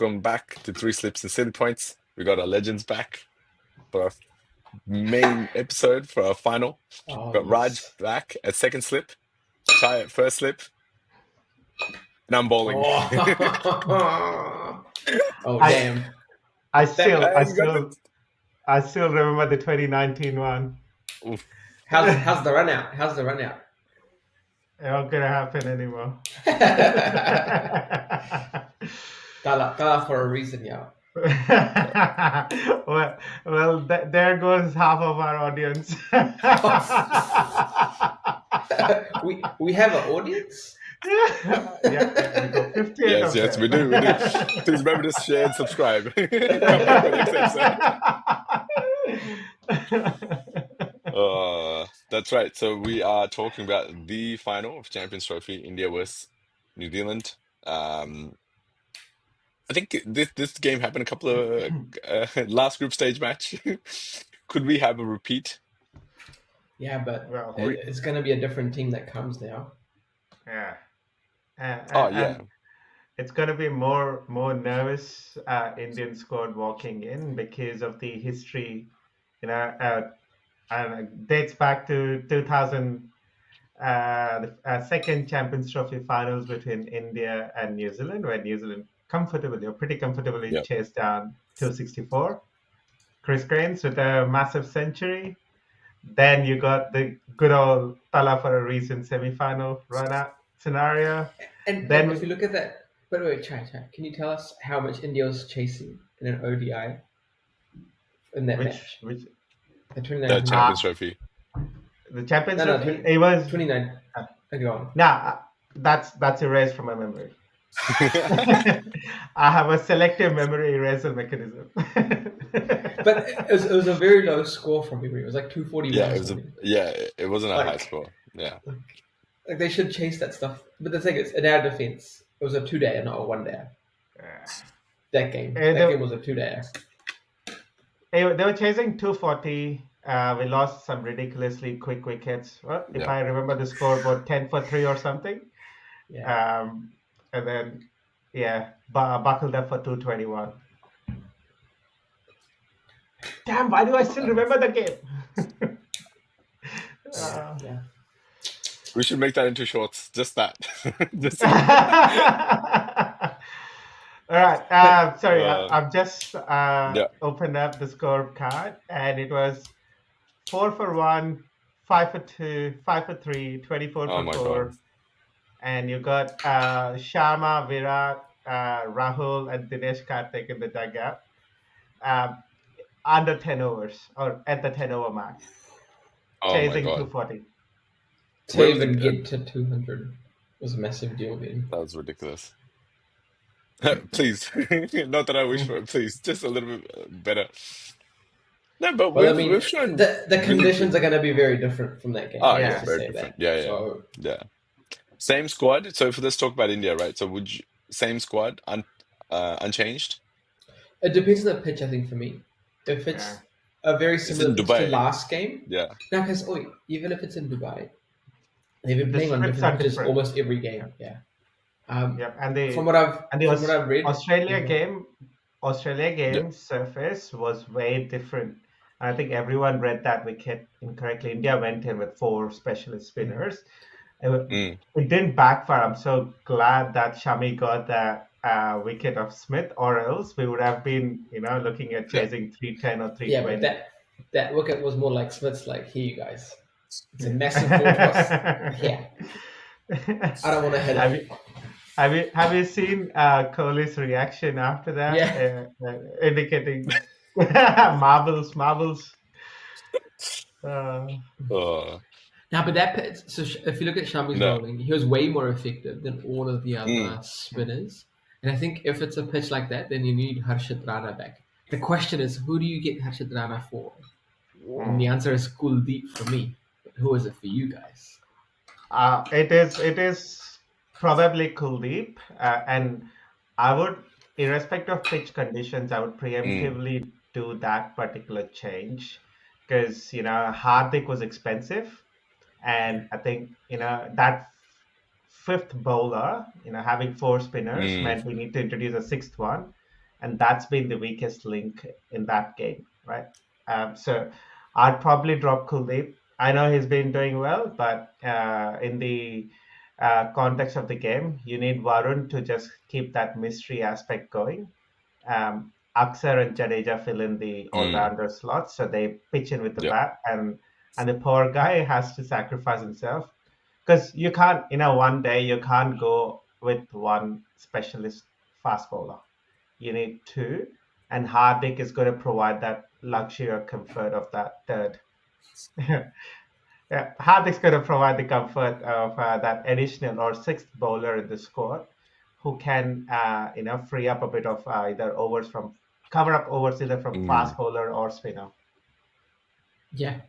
welcome back to Three Slips and Silly Points. We got our legends back for our main episode for our final. Oh, Got Raj yes. back at second slip, Chai at first slip, and I'm bowling. Oh, oh I- damn. I still You got remember the 2019 one. Oof. How's the run out? How's the run out? It not gonna happen anymore. Kala for a reason, yeah. There goes half of our audience. we have an audience? Yeah, we go 58 Yes, of yes, them. we do. Please remember to share and subscribe. Come back for the next episode. That's right. So we are talking about the final of Champions Trophy, India vs New Zealand. I think this game happened a couple of last group stage match. Could we have a repeat? Yeah, but Well, it's going to be a different team that comes now. yeah. Yeah. It's going to be more nervous Indian squad walking in because of the history, and it dates back to 2000, the second Champions Trophy finals between India and New Zealand, where New Zealand pretty comfortably Yep. chased down 264. Chris Cranes with a massive century. Then you got the good old Tala for a reason semi-final run-out scenario. And Then if you look at that, but wait, Chai, can you tell us how much India was chasing in an ODI in that match? which The The 29. Champions Trophy. the Champions No, Trophy, it was 29. Go on. Nah, that's erased from my memory. I have a selective memory erasal mechanism. But it was a very low score from memory. It was like 241. It wasn't a high Like- score. Yeah. Like they should chase that stuff. But the thing is, in our defense, it was a 2-day, not a 1-day. That game. And That game was a 2-day. They were chasing 240. We lost some ridiculously quick wickets. Well, if Yeah. I remember the score, about 10 for 3 or something. Yeah. And then, buckled up for 221. Damn, why do I still remember the game? Yeah. We should make that into shorts. Just that. Just All right. Sorry, I've just Yeah. opened up the scorecard, and it was 4 for 1, 5 for 2, 5 for 3, 24 Oh for my 4. God. And you got Sharma, Virat, Rahul, and Dinesh Karthik in the dugout. Under 10 overs, or at the 10-over mark, Oh my chasing God. 240. To Where was even it? get to 200 was a massive deal then. That was ridiculous. Please, not that I wish for it. Please, just a little bit better. No, but Well, I mean, we've shown the really conditions good- are going to be very different from that game. Oh, Yeah. yeah, Let's very say different. that. Yeah. So, Yeah. Same squad. So let's talk about India, right? So same squad, unchanged? it depends on the pitch, I think, for me. If it's a very similar in pitch Dubai. to last game, Yeah. no, because even if it's in Dubai, they've been The playing on scripts different are pitches different. almost every game. Yeah. Yep, and the From what I've read, Australia yeah. game surface was way different. I think everyone read that wicket incorrectly. India went in with 4 specialist spinners. It didn't backfire. I'm so glad that Shami got that wicket of Smith, or else we would have been, looking at chasing 310 or 320. Yeah, but that wicket was more like Smith's. Like, here, you guys, it's a massive full toss. Yeah, I don't want to hit it. Have you seen Kohli's reaction after that? Yeah. Indicating marbles. Now, but that pitch, so if you look at Shami's bowling, he was way more effective than all of the other spinners. And I think if it's a pitch like that, then you need Harshit Rana back. The question is, who do you get Harshit Rana for? And the answer is Kuldeep for me. But who is it for you guys? It is probably Kuldeep, and I would, irrespective of pitch conditions, I would preemptively do that particular change because Hardik was expensive, and I think that fifth bowler, having 4 spinners meant we need to introduce a 6th one. and that's been the weakest link in that game, right? So I'd probably drop Kuldeep. I know he's been doing well, but in the context of the game, you need Varun to just keep that mystery aspect going. Aksar and Jadeja fill in the Mm. all-rounder slots, so they pitch in with the Yep. bat, and the poor guy has to sacrifice himself because you can't, one day you can't go with one specialist fast bowler. You need two, and Hardik is going to provide that luxury or comfort of that third. Yeah, Hardik's going to provide the comfort of that additional or sixth bowler in the squad who can, free up a bit of either overs from cover up overs either from fast Mm. bowler or spinner, Yeah,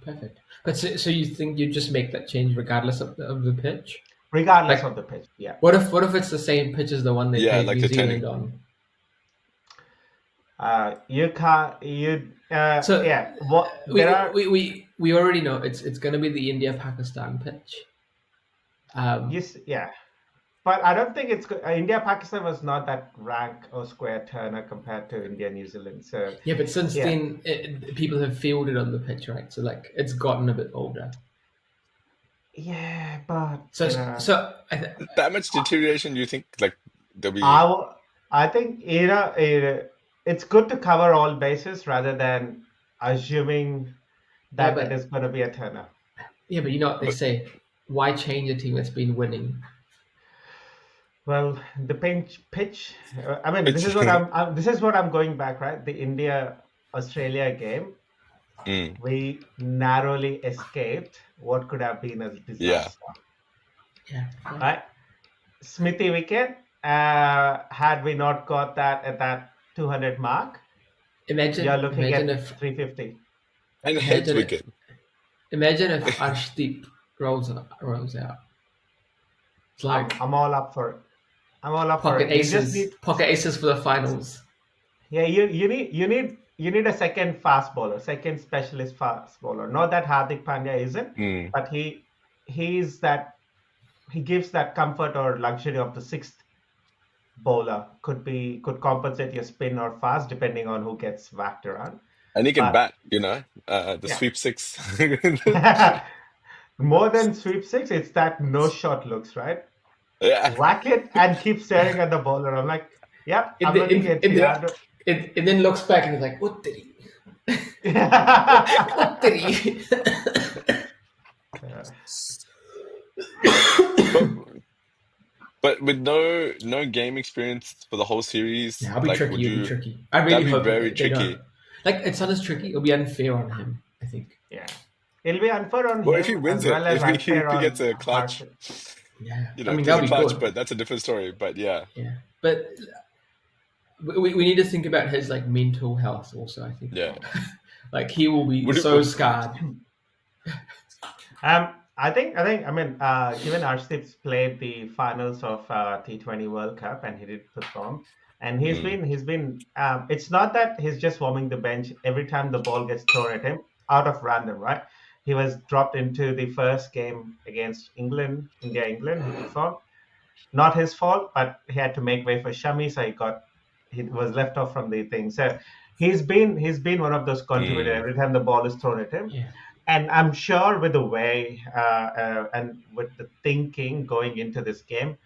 perfect. But so you think you just make that change regardless of the pitch? regardless of Like, the pitch. Yeah, what if it's the same pitch as the one they Yeah, played like New the turning. Zealand on? you can't. You So yeah. What we there are. we we, we already know it's going to be the India Pakistan pitch. Yes, yeah. But I don't think it's good. India Pakistan was not that rank or square turner compared to India New Zealand. So Yeah, but since yeah, then, people have fielded on the pitch, right? So like, it's gotten a bit older. yeah, but So so That much deterioration, you think like there'll be I think it's good to cover all bases rather than assuming yeah, that it is but going to be a turner. you know what they but say? Why change a team that's been winning? Well, the pitch. I mean, this is it's what this is what I'm going back, right? The India Australia game, mm, we narrowly escaped what could have been a yeah. disaster, Yeah. right? Smithy wicket. Had we not got that at that 200 mark, you're looking Imagine at if 350. And heads imagine it, wicket. imagine if Arshdeep rolls out. It's like I'm all up for it. I'm all up for it. You just need, pocket aces for the finals. yeah, you need a second fast bowler, second specialist fast bowler. Not that Hardik Pandya isn't, Mm. but he's that he gives that comfort or luxury of the sixth bowler. Could compensate your spin or fast depending on who gets whacked around. And he can But bat, the yeah, sweep six. more than sweep six, it's that no shot looks right. Yeah. Whack it and keep staring at the bowler. I'm like, yep, In I'm the looking at in the Thiago. it then looks back and it's like, what did he? Yeah. What did he? But but with no game experience for the whole series, Yeah, it'll be like tricky. would It'll be you tricky. I really that'd be hope very they tricky. don't. Like, it's not as tricky. It'll be unfair on him, I think. Yeah. It'll be unfair on Well, if he him wins as it, well as if unfair he gets on a Harsh. clutch, Yeah, I mean, there's a that'll be clutch, good. but that's a different story. But yeah. Yeah, but we need to think about his like mental health also. I think Yeah. like he will be Would so it, scarred. I mean, given Arshdeep's played the finals of T20 World Cup and he did perform, and mm, he's been. It's not that he's just warming the bench every time the ball gets thrown at him out of random, right? He was dropped into the first game against England, India, England. He performed. Not his fault, but he had to make way for Shami, so he was left off from the thing. So he's been one of those contributors mm, every time the ball is thrown at him. Yeah, And I'm sure with the way and with the thinking going into this game,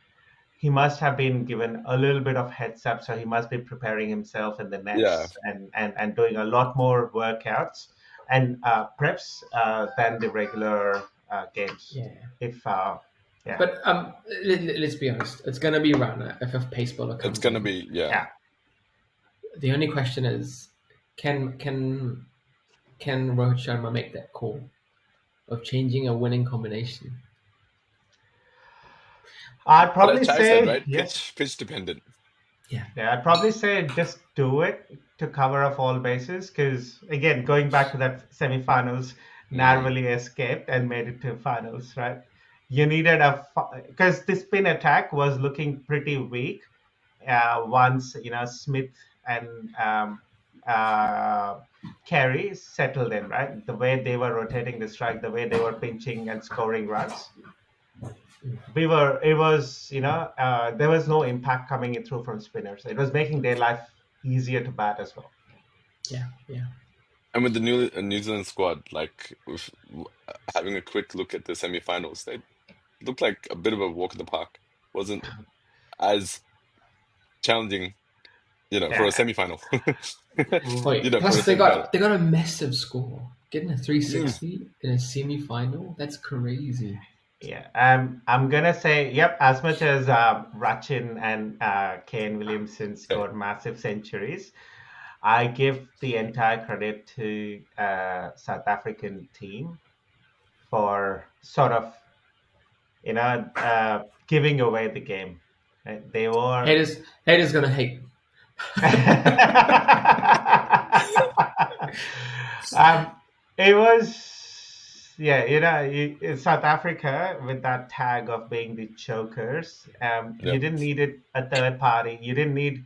he must have been given a little bit of heads up. So he must be preparing himself in the yeah. nets and doing a lot more workouts and preps than the regular games. yeah. If yeah, But let's be honest. It's gonna be Rana if a pace bowler It's comes gonna in. be yeah. yeah. The only question is, can Rohit Sharma make that call of changing a winning combination? I'd But as probably Chai said, say right? yes. Pitch dependent. Yeah, Yeah, I'd probably say just do it to cover off all bases. Because again, going back to that semifinals, Mm, narrowly escaped and made it to finals, right? You needed because the spin attack was looking pretty weak once Smith and Carey settled in, right? The way they were rotating the strike, the way they were pinching and scoring runs. It was there was no impact coming in through from spinners. It was making their life easier to bat as well. Yeah, yeah. And with the New Zealand squad, like having a quick look at the semi-finals, they looked like a bit of a walk in the park. Wasn't as challenging, for a Yeah. semi-final. Wait, For a plus they semi-final. got a massive score. Getting a Mm, 360 in a semi-final, that's crazy. Yeah, I'm gonna say, yep. As much as Rachin and Kane Williamson okay. scored massive centuries, I give the entire credit to South African team for sort of giving away the game. Right? They were. Haters gonna hate. um, it was, yeah, in South Africa with that tag of being the chokers. You Yep. didn't need a third party. You didn't need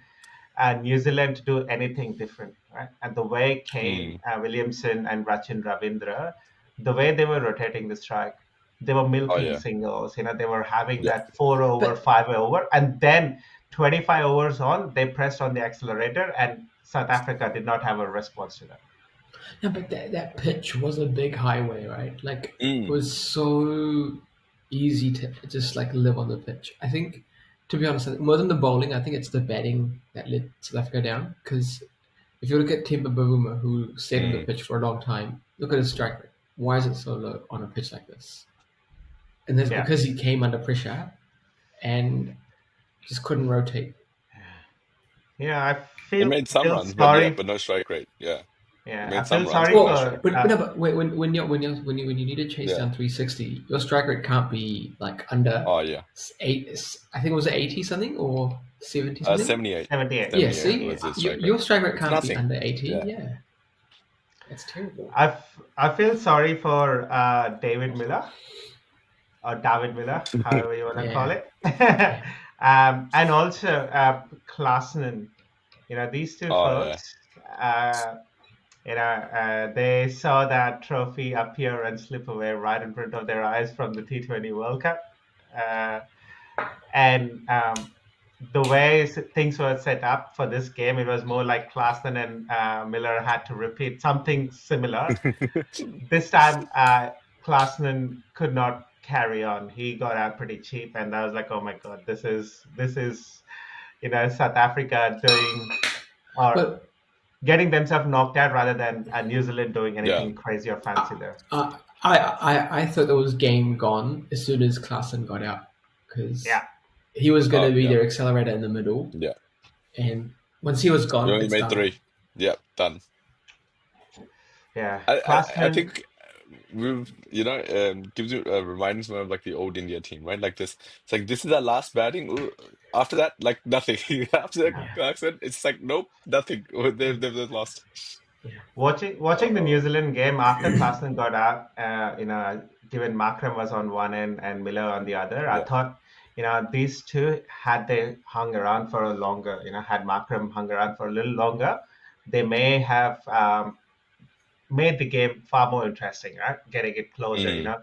New Zealand to do anything different, right? And the way Kane, Mm. Williamson, and Rachin Ravindra, the way they were rotating the strike, they were Oh milking yeah. singles. They were having Yeah. that 4 over, But 5 over, and then 25 overs on, they pressed on the accelerator, and South Africa did not have a response to that. yeah, but that pitch was a big highway, right? Like it Mm. was so easy to just like live on the pitch. I think, to be honest, more than the bowling, I think it's the batting that let South Africa down. Because if you look at Timber Bavuma, who stayed on the Mm. pitch for a long time, look at his strike rate. Why is it so low on a pitch like this? And that's Yeah. because he came under pressure and just couldn't rotate. Yeah, I They feel made some feel runs, but sorry. no strike rate. Yeah. They Yeah, I made feel some runs, sorry but no Well, strike for rate. but no, but when you need to chase Yeah. down 360, your strike rate can't be like under Oh yeah. eight. I think it was 80 something or 70 something. 78. 78. Yeah, 78 see, was 78. his strike rate. your strike rate It's can't be nothing. under 80. Yeah. Yeah, that's terrible. I feel sorry for David Miller or David Miller, however you want to call Yeah, it, yeah, and also Klaasnen. These two Oh yeah. folks. They saw that trophy appear and slip away right in front of their eyes from the T20 World Cup, and the way things were set up for this game, it was more like Klaasnen and Miller had to repeat something similar. This time, Klaasnen could not carry on. He got out pretty cheap, and I was like, "Oh my god, this is South Africa doing or but getting themselves knocked out rather than New Zealand doing Yeah. anything crazy or fancy there." I thought there was game gone as soon as Klaassen got out because Yeah, he was going to be Yeah. their accelerator in the middle, Yeah. and once he was You gone, only it's made done. 3. Yeah, done. yeah. I Klaasnen, think we've gives you reminds me of like the old India team, right? Like this. It's like this is our last batting. Ooh, after that, like nothing. After that, Yeah, Clarkson, it's like nope, nothing. They've lost. yeah, watching the Uh, New Zealand game after Klaasnen got out, given Markram was on one end and Miller on the other, I yeah. thought, these two, had they hung around for a longer, had Markram hung around for a little longer, they may have made the game far more interesting, right? Getting it closer, Mm.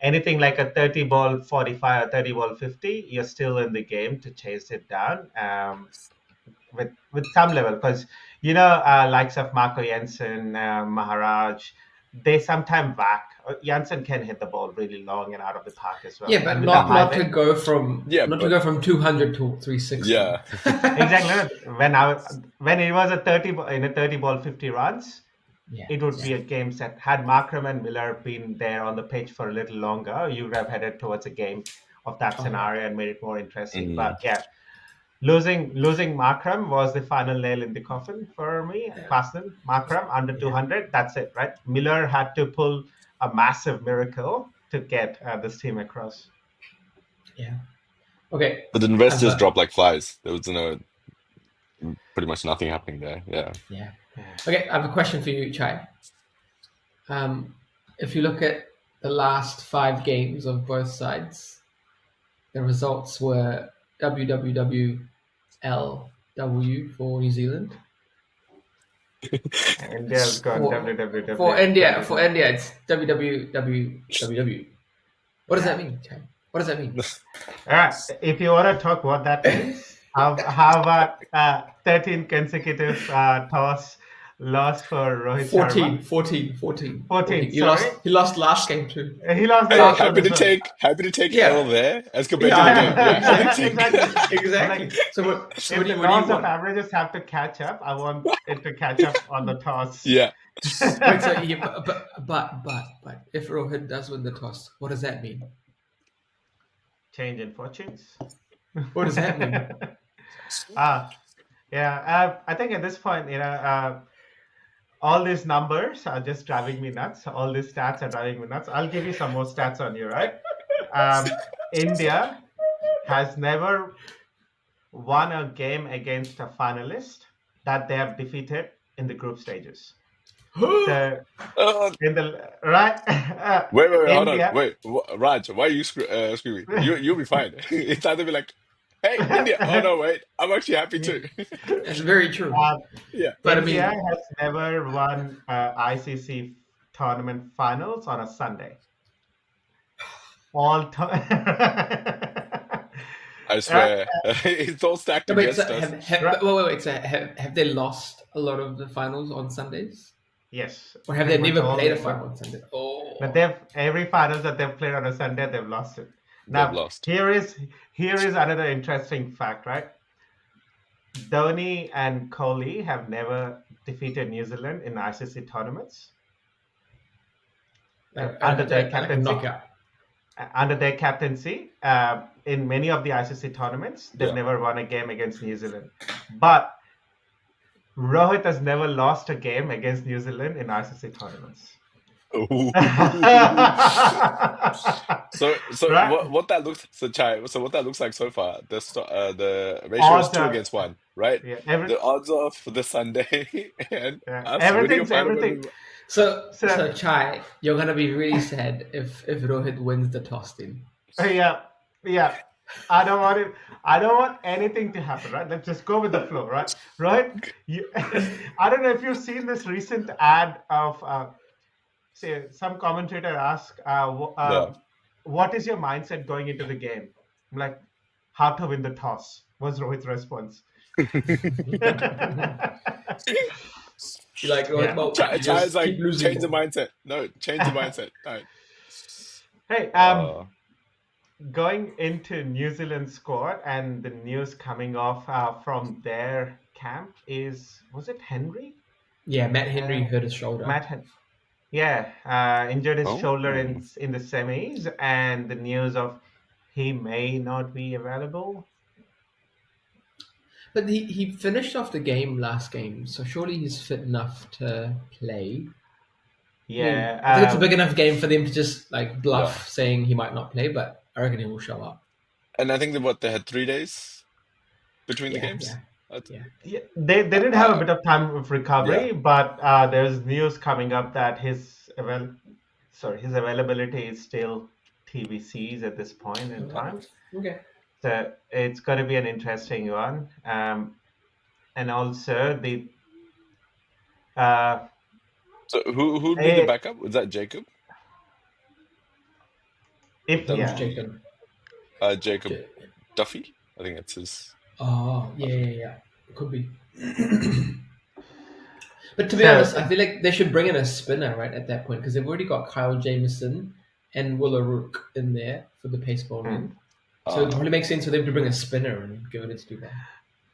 Anything like a 30 ball 45 or 30 ball 50, you're still in the game to chase it down. With some level, because likes of Marco Jensen, Maharaj, they sometimes whack. Jansen can hit the ball really long and out of the park as well, yeah, but and with the not to highway. go from Yeah, not to but go from 200 to 360. yeah. Exactly. When it was a 30 ball 50 runs, Yeah, it would yeah, be a game set. Had Markram and Miller been there on the pitch for a little longer, you would have headed towards a game of that oh yeah, scenario and made it more interesting. Mm. But yeah, losing Markram was the final nail in the coffin for me. yeah, Klassen, Markram under yeah, 200. That's it, right? Miller had to pull a massive miracle to get this team across. yeah. Okay, But the rest I've just dropped like flies. There was pretty much nothing happening there. Yeah. yeah. Yeah. Okay, I have a question for you, Chai. If you look at the last 5 games of both sides, the results were WWWLW for New Zealand. India's gone WWW. For India, it's WWWWW. What does that mean, Chai? What does that mean? All right. If you want to talk what that means, how about 13 consecutive toss loss for Rohit 14, Sharma. 14, 14, 14, He sorry. lost last game too. He lost the Hey, last So one as well. happy to take L yeah, there as compared to the game. Yeah, yeah, I'll exactly, take. Exactly. I'm exactly. like, So if the what do you laws of want? averages have to catch up, I want it to catch up on the toss. Yeah. Wait, so but if Rohit does win the toss, what does that mean? Change in fortunes. What does that mean? Ah, yeah. I think at this point, all these numbers are just driving me nuts. All these stats are driving me nuts. I'll give you some more stats on you, right? India has never won a game against a finalist that they have defeated in the group stages. So Uh, in the right, wait, hold on. India. Wait, Raj, why are you screaming? You'll be fine. It's either be like, hey, India. Oh no, wait, I'm actually happy too. That's very true. uh, Yeah. But I India mean, has never won ICC tournament finals on a Sunday. All time. I Right, swear, it's all stacked no, wait. So against us. right. wait. So have they lost a lot of the finals on Sundays, Yes, or have they pretty much never all. played a final on Sunday? But Oh, they've every finals that they've played on a Sunday, they've lost it. They've Now, lost. here is another interesting fact, right? Dhoni and Kohli have never defeated New Zealand in ICC tournaments under their like a captaincy. knockout. Under their captaincy, in many of the ICC tournaments, they've Yeah. never won a game against New Zealand. But Rohit has never lost a game against New Zealand in ICC tournaments. So Right? what that looks so Chai, so what that looks like so far, the ratio is Odds two are, against one, right? yeah, The odds of the Sunday and us winning a everything's final everything. with So So Chai, you're gonna be really sad if Rohit wins the toss then. yeah, yeah. I don't want it. I don't want anything to happen, right? Let's just go with the flow, right? Right? You, I don't know if you've seen this recent ad of, say, some commentator asked, yeah. "What is your mindset going into the game?" I'm like, "How to win the toss," was Rohit's response. You're like Rohit, Yeah. well, you Chai is just like keep losing. change the mindset. No, change the mindset. All right. Hey, Uh, going into New Zealand squad and the news coming off from their camp is, was it Henry? Yeah, Matt Henry Uh, hurt his shoulder. injured his oh, shoulder in the semis, and the news of he may not be available. But he finished off the game last game, so surely he's fit enough to play. I mean, I think it's a Yeah, big enough game for them to just like bluff yeah. saying he might not play, but I reckon he will show up. And I think they had 3 days between the Yeah, games. yeah. yeah, they did have a bit of time of Yeah. recovery, but there's news coming up that his availability is still TBCs at this point in time. Okay. So it's going to be an interesting one. And also So who'd be the eh, backup? Was that Jacob? if Who's yeah, Jacob? Jacob Ja- Duffy? I think that's his. Oh, yeah. Could be. But to be so honest, I feel like they should bring in a spinner right at that point because they've already got Kyle Jameson and Willa Rook in there for the pace bowling. So it probably makes sense for them to bring a spinner and give it to Dubai.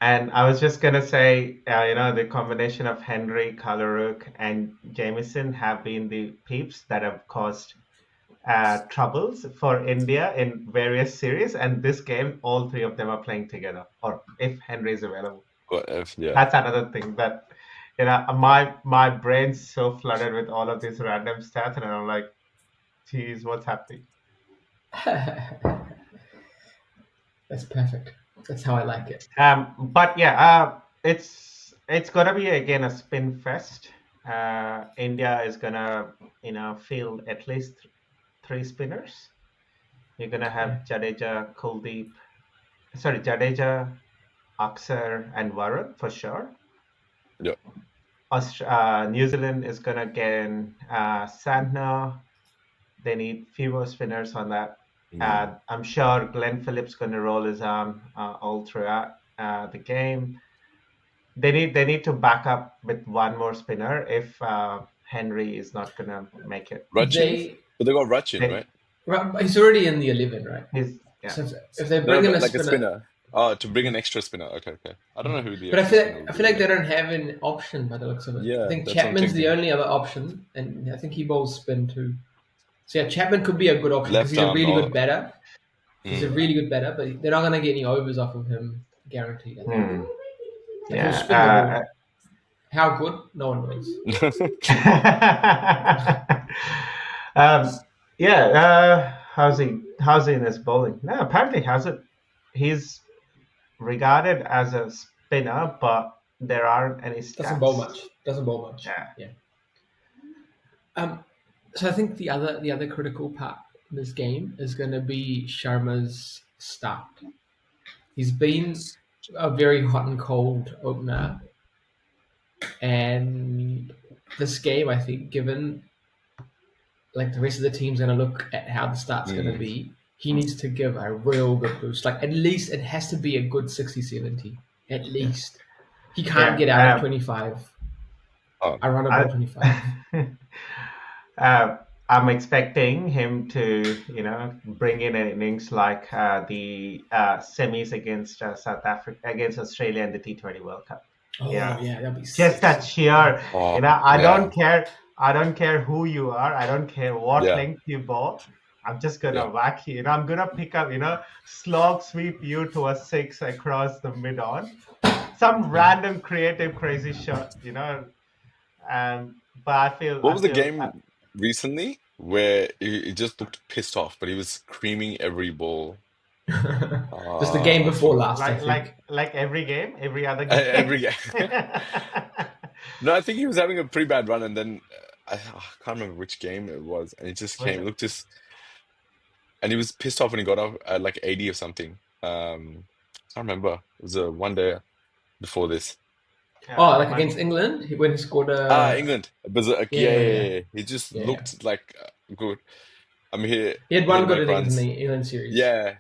and I was just gonna say, the combination of Henry, Kalaruk, and Jameson have been the peeps that have caused troubles for India in various series, and this game, all three of them are playing together. Or if Henry is available, What if? Yeah. that's another thing that my brain's so flooded with all of these random stats, and I'm like, geez, what's happening? That's perfect. That's how I like it. But yeah, it's gonna be again a spin fest. India is gonna field at least three spinners. You're gonna have Jadeja, Akshar, and Varun for sure. Yeah. New Zealand is gonna get Santner. They need few more spinners on that. I'm sure Glenn Phillips going to roll his arm all throughout the game. they need to back up with one more spinner if Henry is not gonna make it. Rachin? They But they got Rachin, They, right? he's already in the 11, right? he's yeah. So if they No, bring in but a like a spinner, spinner. Oh, to bring an extra spinner. Okay, okay. I don't know who the but extra spinner would I be feel like either. they don't have an option by the looks of it. I Yeah, think that's what I'm Chapman's the thinking. only other option, and I think he bowls spin too. So yeah, Chapman could be a good option because Left he's a arm. really Oh, good batter. He's a mm. really good batter, but they're not going to get any overs off of him, guaranteed. I think. Hmm. Like he'll Yeah. spin the ball. How good? No one knows. True. um, yeah. How's he? How's he in his bowling? No, apparently hasn't. He's regarded as a spinner, but there aren't any Doesn't bowl stats. much. Doesn't bowl much. Yeah. Yeah. So I think the other critical part in this game is going to be Sharma's start. He's been a very hot and cold opener, and this game, I think, given like the rest of the team's going to look at how the start's going to Mm. be, he needs to give a real good boost. Like at least it has to be a good 60, 70. At least he can't Yeah. get out of 25. Oh, I run a ball I, 25. uh, I'm expecting him to, bring in an innings like the semis against South Africa, against Australia in the T20 World Cup. Oh Yeah, yeah, that'd be just sick. that sheer. oh, I yeah, don't care. I don't care who you are. I don't care what yeah, length you bowl. I'm just gonna yeah. whack you. I'm gonna pick up. Slog sweep you to a six across the mid on. Some Yeah. random creative crazy shot. And but I feel What I was the feel game recently where he just looked pissed off, but he was screaming every ball? Just the game I before forgot. last, I think. like every game, every other game. Every game. No, I think he was having a pretty bad run, and then I can't remember which game it was, and he just Was came, it? looked just, and he was pissed off when he got off at like 80 or something. I can't remember. It was a one day before this. Oh, like One. against England when he scored England. But yeah, yeah, yeah, yeah, yeah, yeah. He just yeah, yeah. looked like good. I'm here, He had here one to good make innings in runs. the England series. Yeah,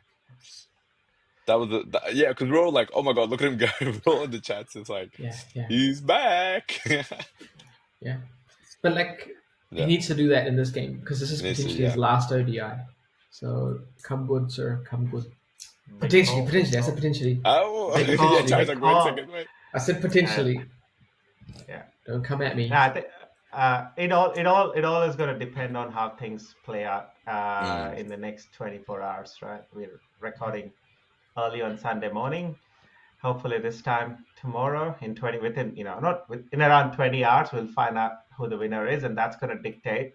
that was yeah, because we're all like, oh my God, look at him go. We're all in the chats. It's like, Yeah, yeah, he's back. yeah. But like he Yeah, needs to do that in this game because this is and it's, potentially his yeah. last ODI. So come good, sir. Come good. Big Potentially, call, big potentially. I said call, potentially. Oh, big yeah, call, Charles, Potentially. big like, wait a call. second, wait. I said And potentially. yeah, Don't come at me. I think it all is going to depend on how things play out Mm, in the next 24 hours, right? We're recording early on Sunday morning. Hopefully, this time tomorrow not in around 20 hours, we'll find out who the winner is, and that's going to dictate,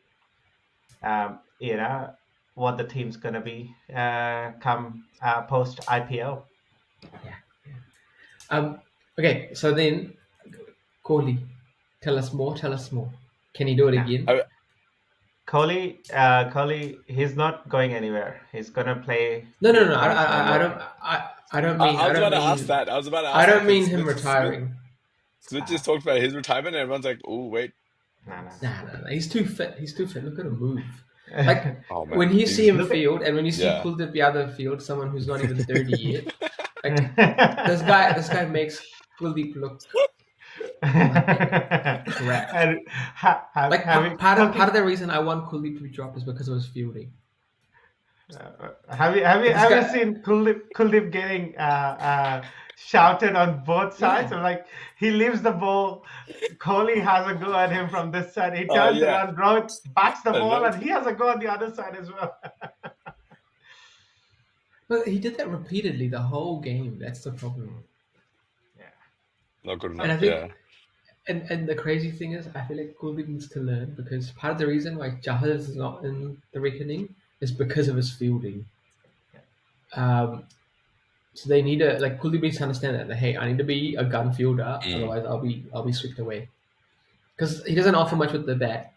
um, you know, what the team's going to be come post IPL. Yeah. Okay, so then Kohli, tell us more. Tell us more. Can he do it Yeah. again? I, Kohli, he's not going anywhere. He's gonna play No, no, no. for his home. I don't I, mean. I I was don't about to ask mean. that. I was about to I ask that don't because mean him retiring. Smith Uh, just talked about his retirement, and everyone's like, oh, wait. no, Nah, nah, nah. He's too fit. He's too fit. Look at him move. no. Like Oh, when man. you see him Look at field, and when you see Yeah. Kuldeep Yadav field, someone who's not even 30 yet. Like this guy makes Kuldeep look crap. and Like having part of the reason I want Kuldeep to be dropped is because of his fielding. This have you guy, seen Kuldeep getting shouted on both sides? yeah, Or like he leaves the ball, Kohli has a go at him from this side. He turns Yeah. around, Rohit backs the I ball, know. and he has a go on the other side as well. but he did that repeatedly the whole game. That's the problem. Yeah. Not good And I enough. think, Yeah. and the crazy thing is, I feel like Kuldeep needs to learn because part of the reason why Chahal is not in the reckoning is because of his fielding. So they need to like Kuldeep needs to understand that hey, I need to be a gun fielder, Mm. otherwise I'll be swept away. Because he doesn't offer much with the bat.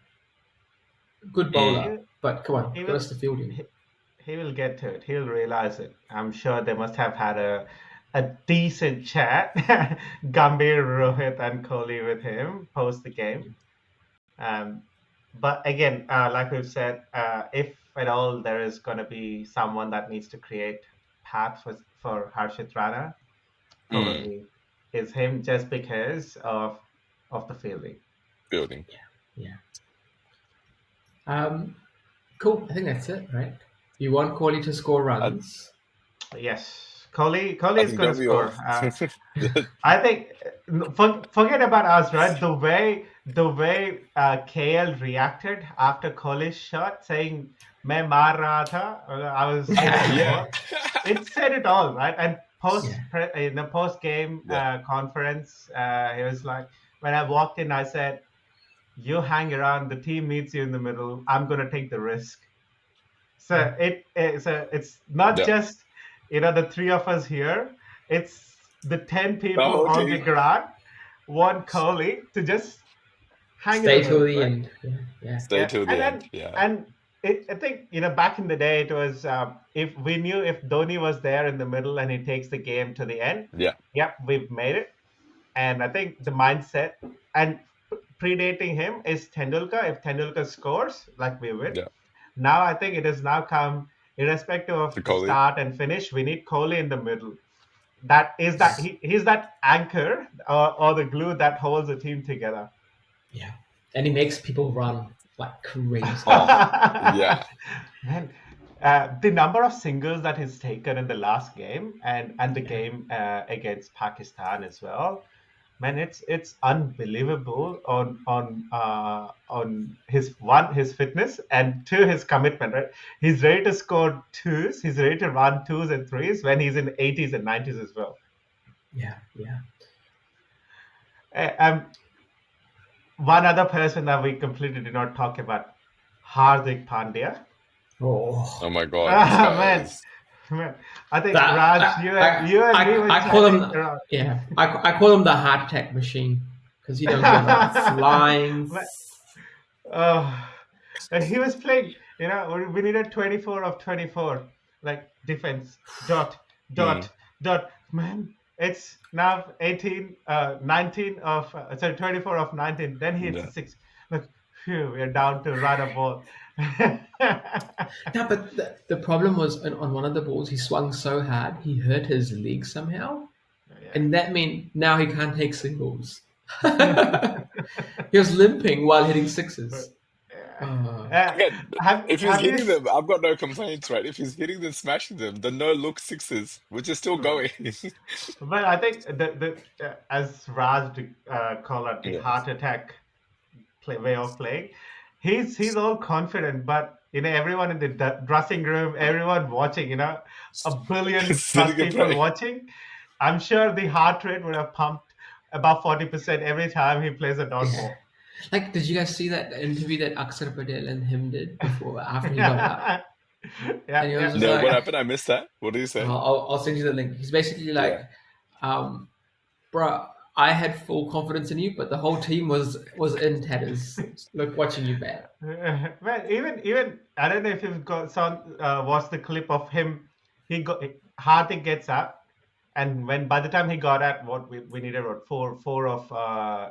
Good bowler, He, but come on, he give will us the fielding. he will get to it. He'll realize it. I'm sure they must have had a decent chat, Gambhir, Rohit, and Kohli with him post the game. Um, but again, like we've said, if at all there is going to be someone that needs to create path for Harshit Rana, Mm. probably is him just because of the fielding. Building. Yeah. Cool. I think that's it, right? You want Corley to score runs. Yes, Kohli I is think going to don't we all? score. I think forget about us, right? The way KL reacted after Kohli's shot, saying "मैं मार रहा था," I was hitting the Yeah. ball. It said it all, right? And Yeah. in the post game Yeah. conference, he was like, when I walked in, I said, "You hang around. The team needs you in the middle. I'm going to take the risk." So it's not Yeah. just the three of us here. It's the 10 The people whole on the team. ground want Kohli to just hang in the Stay till middle, the right? end. Yeah. Stay Yeah, till the and end. then Yeah. and I think back in the day it was if we knew if Dhoni was there in the middle and he takes the game to the end, Yeah. yep, we've made it. And I think the mindset and predating him is Tendulkar. If Tendulkar scores, like we win. Yeah. Now I think it has now come, irrespective of To the Kohli. start and finish, we need Kohli in the middle. He's that anchor or the glue that holds the team together. Yeah. And he makes people run like crazy. Oh, yeah. Man, the number of singles that he's taken in the last game and the game against Pakistan as well, man, it's unbelievable on his fitness, and two, his commitment, right? He's ready to score twos, he's ready to run twos and threes when he's in 80s and 90s as well. Yeah. One other person that we completely did not talk about, Hardik Pandya. Oh my God. This guy Man, is. man, I think Raj, you and me were I call chatting him. around. Yeah. I call him the heart attack machine because he don't give up. Flying. Oh, and he was playing, we needed 24 of 24, like defense, dot, Mm, dot. Man, it's now 19 of, sorry, 24 of 19. Then he hits yeah. a six. Like, phew, we're down to run a ball. No, but the problem was on one of the balls, he swung so hard, he hurt his leg somehow. And that meant now he can't take singles. He was limping while hitting sixes. Again, if he's Have you? hitting them, I've got no complaints, right? If he's hitting them, smashing them, the no look sixes, which is still going. But I think as Raj called it, the Yeah. heart attack way of playing, he's all confident, but everyone in the dressing room, everyone watching, a billion plus Sitting and people praying. watching. I'm sure the heart rate would have pumped about 40% every time he plays a dot ball. Like, did you guys see that interview that Akshar Patel and him did after he got out? Yeah, And he was just No, like, what happened? I missed that. What did he say? I'll send you the link. He's basically like, bro, I had full confidence in you, but the whole team was in tatters, look, watching you bat. Well, even I don't know if you've watched the clip of him. Hardik gets up, and by the time he got at what we needed, what four of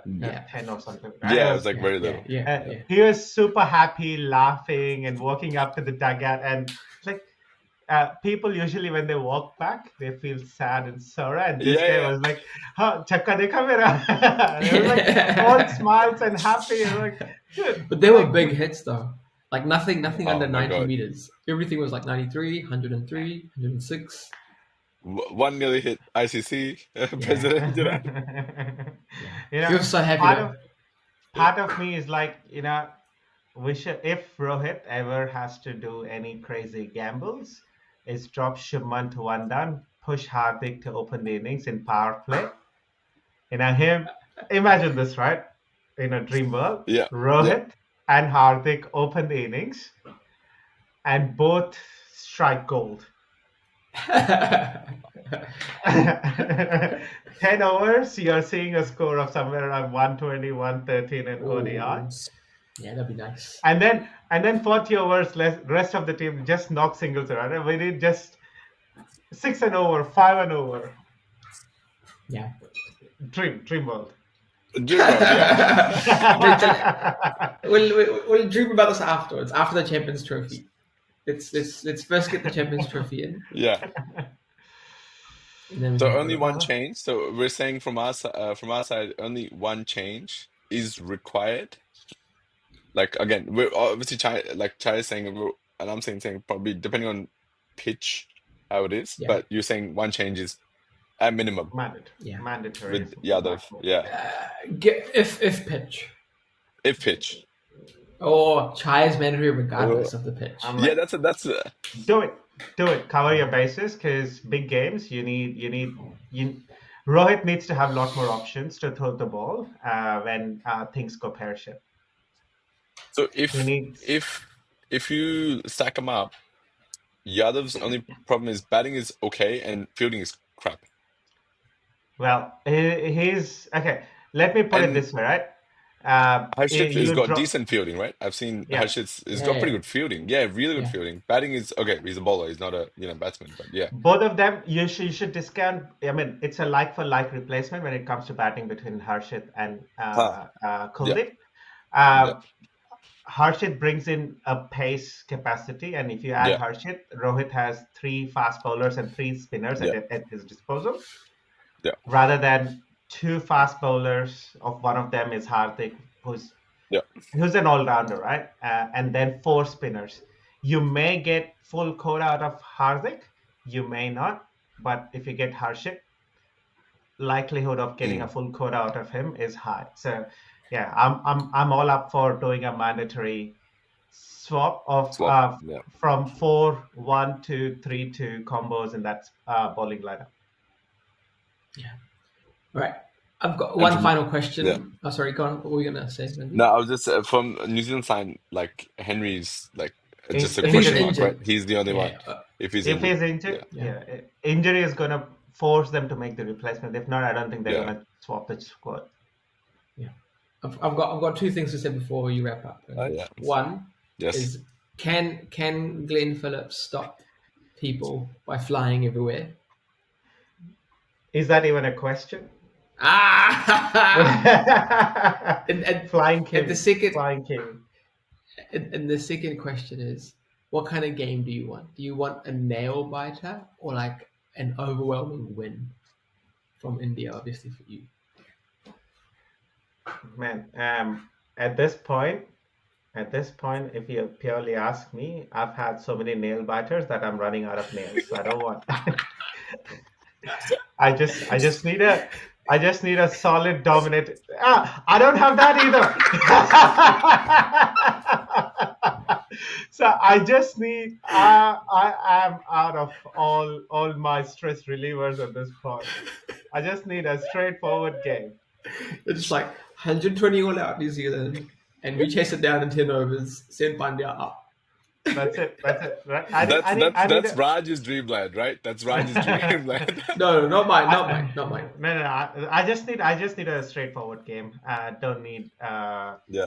Yeah. 10 or something. Yeah, it was like very little. Yeah. He was super happy, laughing, and walking up to the dugout. And like people usually when they walk back, they feel sad and sorrow. And this guy was like, "Ha, chakka dekha mera." He was like all smiles and happy. And like, dude, But they were big hits though. Like nothing Oh under my 90 God. meters. Everything was like 93, 103, 106. One nearly hit ICC president. He was so happy. Part of me is like, we should, if Rohit ever has to do any crazy gambles, is drop Shubman to one down, push Hardik to open the innings in power play. Imagine this, right? In a dream world, Yeah. Rohit and Hardik open the innings and both strike gold. 10 overs, you're seeing a score of somewhere around 120, 113 in ODI. Yeah, that'd be nice. And then 40 overs, rest of the team just knock singles around. We need just 6 and over, 5 and over. Yeah. Dream world. Dream world, yeah. We'll dream about this afterwards, after the Champions Trophy. Let's first get the Champions Trophy in. Yeah. And then we So can only vote on one it. change. So we're saying from our side, only one change is required. Like again, we're obviously Chai is saying, and I'm saying probably depending on pitch how it is, Yeah. but you're saying one change is at minimum Yeah. Mandatory with by Yadav. force. Yeah, If pitch. if pitch. Or Chai is mandatory Uh, regardless of the pitch. I'm yeah, like, that's do it. Cover your bases because big games, you. Rohit needs to have a lot more options to throw the ball when things go pear-shaped. so He needs. if you stack them up, Yadav's only problem is batting is okay and fielding is crap. Well, he's okay. Let me put it And this way, right? Harshit has You got draw, decent fielding, right? I've seen yeah. Harshit's has got pretty Yeah. good fielding. Yeah, really good Yeah. fielding. Batting is okay. He's a bowler. He's not a batsman, but yeah. Both of them, you should discount. I mean, it's a like for like replacement when it comes to batting between Harshit and Huh. Yeah, Kuldeep. yeah, Uh, Harshit brings in a pace capacity, and if you add yeah, Harshit, Rohit has three fast bowlers and three spinners yeah, at his disposal, yeah, rather than two fast bowlers. Of one of them is Hardik, who's yeah. who's an all-rounder, right? And then four spinners. You may get full quota out of Hardik, you may not, but if you get Harshit, likelihood of getting a Mm. full quota out of him is high. So, yeah, I'm all up for doing a mandatory swap of Swap. Yeah. from 4-1-2-3-2 combos in that bowling lineup. Yeah. All right. I've got And one from final yeah. question. Oh, sorry, go on. What were we gonna say, Randy? No, I was just from New Zealand side. Like Henry's like just a If he's question mark, Injury. right? injured, He's the only one. yeah, If he's If injured, he's injured, yeah, yeah, yeah, injury is gonna force them to make the replacement. If not, I don't think they're yeah. gonna swap the squad. yeah. I've got two things to say before you wrap up. Randy. Yeah. One Yes. is can Glenn Phillips stop people by flying everywhere? Is that even a question? Ah! and Flying and the king, second flying king. and the second question is, what kind of game do you want? Do you want a nail biter or like an overwhelming win from India? Obviously for you. Man, at this point, if you purely ask me, I've had so many nail biters that I'm running out of nails. So I don't want. I just need a solid dominant. I don't have that either. So I just need. I am out of all my stress relievers at this point. I just need a straightforward game. It's just like 120 all out New Zealand, and we chase it down in 10 overs, send Pandya up. That's it. That's it. Right? I need That's a. Raj's dreamland, right? That's Raj's dreamland. No, not mine, not mine, not mine. No. I just need a straightforward game. Don't need. Yeah.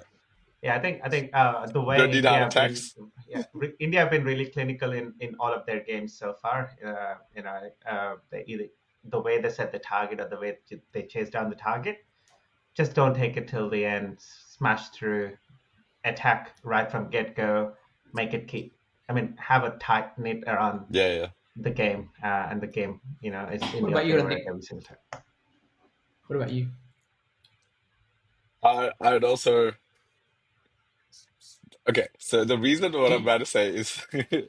Yeah, I think the way Don't need India heart have been, attacks. India have been really clinical in all of their games so far. They either the way they set the target or the way they chase down the target. Just don't take it till the end. Smash through, attack right from get go. Make it keep. I mean, have a tight knit around Yeah, yeah. the game, and the game, is in What your about you, favor Randy? every single time. What about you? I would also okay. So the reason what Do I'm you, about to say is a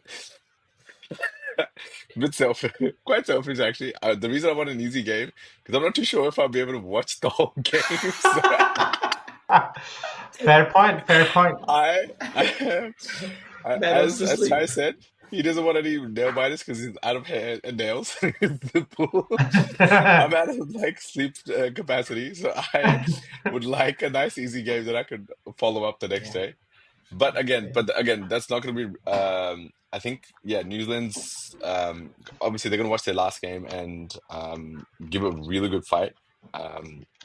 bit selfish, quite selfish actually. The reason I want an easy game because I'm not too sure if I'll be able to watch the whole game. So Fair point. Fair point. I, man wants to as sleep. Chai said, he doesn't want any nail biters because he's out of hair and nails in the pool. I'm out of like sleep capacity, so I would like a nice easy game that I could follow up the next Yeah, day. But again, that's not going to be. I think yeah, New Zealand's obviously they're going to watch their last game and give a really good fight,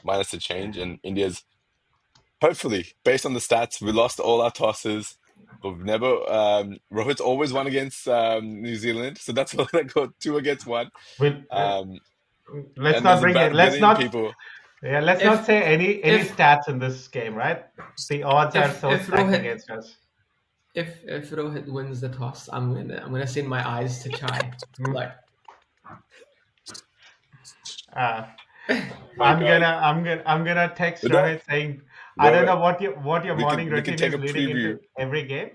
minus the change. And India's hopefully based on the stats, we lost all our tosses. We've never. Rohit's always won against New Zealand, so that's why they got two against one. We'll, Um, let's and not there's bring about it. a Let's billion not. people. Yeah, let's not if say any if stats in this game, right? The odds are so if stacked Rohit against us. if Rohit wins the toss, I'm gonna send my eyes to Chai. Hmm. Like Uh, My God. I'm gonna text But no, Rohit saying, I don't wait. know what your morning We can routine take is a leading preview. into every game.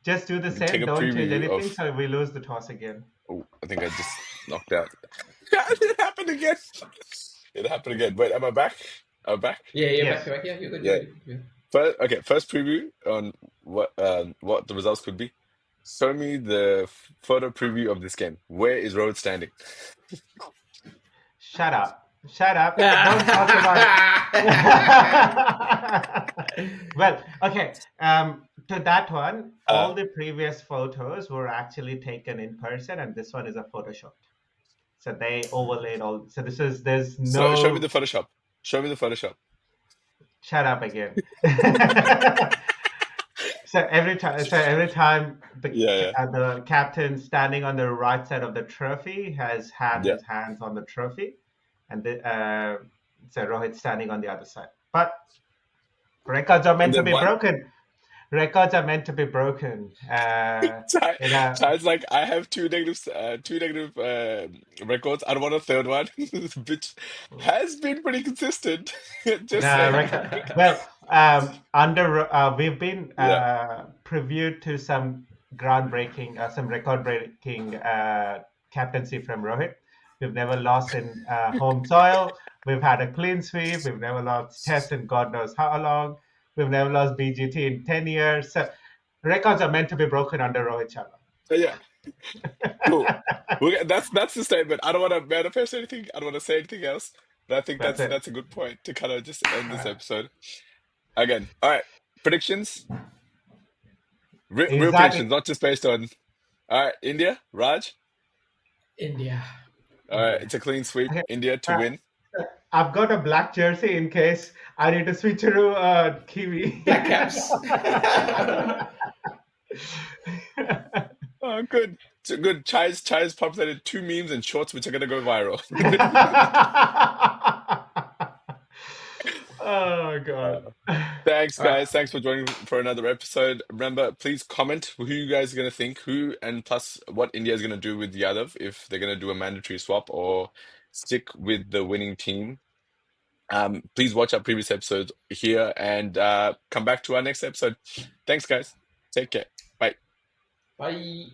Just do the We can take same. a Don't change preview anything, of. so we lose the toss again. Oh, I think I just knocked out. It happened again. It happened again. Wait, am I back? Am I back? Yeah, you're back. Yes. You're back. Yeah, you're good. You're Yeah. good. You're good. First, okay. First preview on what the results could be. Show me the photo preview of this game. Where is Road standing? Shut up. Shut up. Don't talk about. Yeah. Well, okay. To that one, Uh, all the previous photos were actually taken in person, and this one is a Photoshop. So they overlaid all. So there's so show me the no. Photoshop. Show me the Photoshop. Shut up again. So every time Yeah, the captain standing on the right side of the trophy has had yeah, his hands on the trophy, and so Rohit standing on the other side. But records are and meant to then be one. broken. Records are meant to be broken. Ty, You know, Ty's like, I have two negative records. I don't want a third one. This bitch has been pretty consistent. Just no saying. record. Well, we've been Yeah, previewed to some groundbreaking, some record-breaking captaincy from Rohit. We've never lost in home soil. We've had a clean sweep. We've never lost test in God knows how long. We've never lost BGT in 10 years. So records are meant to be broken under Rohit Sharma. yeah, cool. That's the statement. I don't want to manifest anything. I don't want to say anything else. But I think That's it. that's a good point to kind of just end this Uh, episode again. All right, predictions, real exactly. predictions, not just based on. All right, India, Raj. India. All right, India. it's a clean sweep. Okay. India to Uh, win. I've got a black jersey in case I need to switch to Kiwi. Black Caps. Oh, good. So good. Chai's populated two memes and shorts which are gonna go viral. Oh God. Thanks, All right. guys. Thanks for joining for another episode. Remember, please comment who you guys are gonna think, who and plus what India is gonna do with Yadav, if they're gonna do a mandatory swap or stick with the winning team. Please watch our previous episodes here and come back to our next episode. Thanks, guys. Take care. Bye. Bye.